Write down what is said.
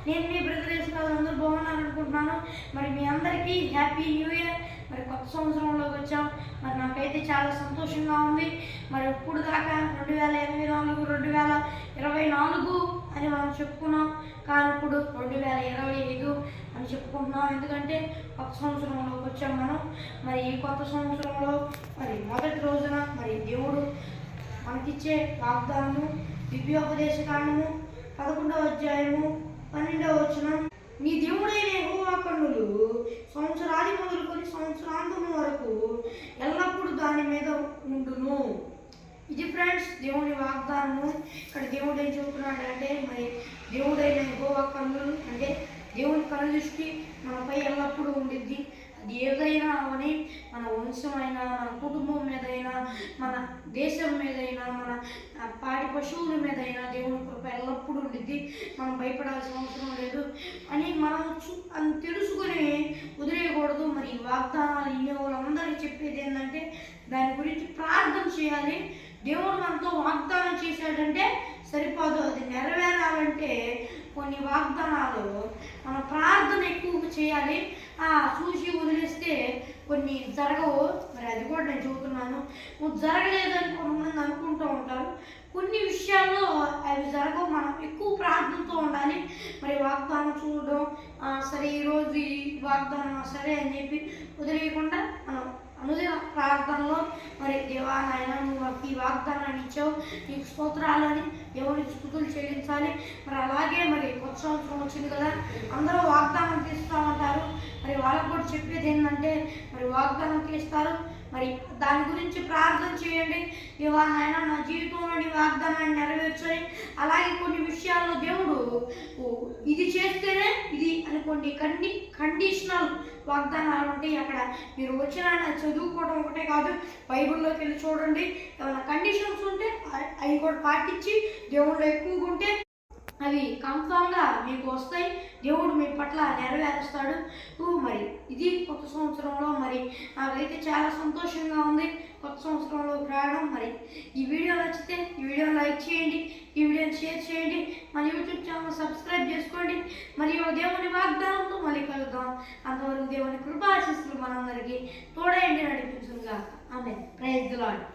నేను మీ బ్రదర్ యేసురాజు, అందరూ బాగున్నారు అనుకుంటున్నాను. మరి మీ అందరికీ హ్యాపీ న్యూ ఇయర్. మరి కొత్త సంవత్సరంలోకి వచ్చాం. మరి నాకైతే చాలా సంతోషంగా ఉంది. మరి ఇప్పుడు దాకా 2024 2024 అని మనం చెప్పుకున్నాం, కానీ ఇప్పుడు 2025 అని చెప్పుకుంటున్నాం. ఎందుకంటే కొత్త సంవత్సరంలోకి వచ్చాం మనం. మరి ఈ కొత్త సంవత్సరంలో మరి మొదటి రోజున మరి దేవుడు మనకిచ్చే వాగ్దానము దివ్యోపదేశ కాండము 11వ అధ్యాయము 12వ వచనం, నీ దేవుడైన యెహోవా కన్నులు సంవత్సరాది మొదలుకొని సంవత్సరాంతము వరకు ఎల్లప్పుడూ దాని మీద ఉండును. ఇది ఫ్రెండ్స్ దేవుని వాగ్దానము. ఇక్కడ దేవుడు ఏం చెబుతున్నాడు అంటే, మరి దేవుడైన యెహోవా కన్నులు అంటే దేవుని కన్ను దృష్టి మనపై ఎల్లప్పుడూ ఉండిద్ది. అది ఏదైనా అవని, మన వంశమైనా, మన కుటుంబం మీదైనా, మన దేశం మీదైనా, మన పాడి పశువుల మీదైనా దేవుని కృప ఎల్లప్పుడూ ఉండిద్ది. మనం భయపడాల్సిన అవసరం లేదు అని మనం తెలుసుకొని వదిలేయకూడదు. మరి ఈ వాగ్దానాలు ఇన్ని వాళ్ళందరికీ చెప్పేది ఏంటంటే, దాని గురించి ప్రార్థన చేయాలి. దేవుడు మనతో వాగ్దానం చేశాడంటే సరిపోదు, అది నెరవేరాలంటే కొన్ని వాగ్దానాలు మన ప్రార్థన ఎక్కువగా చేయాలి. చూసి వదిలేస్తే కొన్ని జరగవు. మరి అది కూడా నేను చెబుతున్నాను. జరగలేదని కొంతమంది అనుకుంటూ ఉంటారు. కొన్ని విషయాల్లో అవి జరగవు. మనం ఎక్కువ ప్రార్థనతో ఉండాలి. మరి వాగ్దానం చూడడం, సరే ఈరోజు ఈ వాగ్దానం సరే అని చెప్పి వదిలేయకుండా మనం అనుదిన ప్రార్థనలో మరి దేవా నాయన నువ్వు మాకు ఈ వాగ్దానాన్ని ఇచ్చావు, నీకు స్తోత్రాలని దేవునికి స్తుతులు చెల్లించాలి. మరి అలాగే మరి కొత్త సంవత్సరం వచ్చింది కదా, అందరూ వాగ్దానం తీస్తూ ఉంటారు. మరి వాళ్ళకు కూడా చెప్పేది ఏంటంటే, మరి వాగ్దానం తీస్తారు, మరి దాని గురించి ప్రార్థన చేయండి. దేవా నాయన నా జీవితంలో నీ వాగ్దానాన్ని నెరవేర్చని. అలాగే కొన్ని విషయాల్లో దేవుడు ఇది చేస్తేనే ఇది అనుకోండి, కండిషనల్ వాగ్దానాలు ఉంటాయి. అక్కడ మీరు వచ్చిన చదువుకోవడం ఒకటే కాదు, బైబిల్లోకి వెళ్ళి చూడండి. ఏమైనా కండిషన్స్ ఉంటే అవి కూడా పాటించి దేవుళ్ళు ఎక్కువగా ఉంటే అవి కన్ఫామ్గా మీకు వస్తాయి. దేవుడు మీ పట్ల నెరవేరుస్తాడు. మరి ఇది కొత్త సంవత్సరంలో మరి నాకైతే చాలా సంతోషంగా ఉంది కొత్త సంవత్సరంలో రావడం. మరి ఈ వీడియో నచ్చితే ఈ వీడియోని లైక్ చేయండి, ఈ వీడియోని షేర్ చేయండి, మన యూట్యూబ్ ఛానల్ సబ్స్క్రైబ్ చేసుకోండి. మరియు దేవుని వాగ్దానంతో మళ్ళీ కలుద్దాం. అంతవరకు దేవుని కృపాశీస్సులు మనందరికీ తోడైండి నడిపించుగా. ఆమేన్. Praise the lord.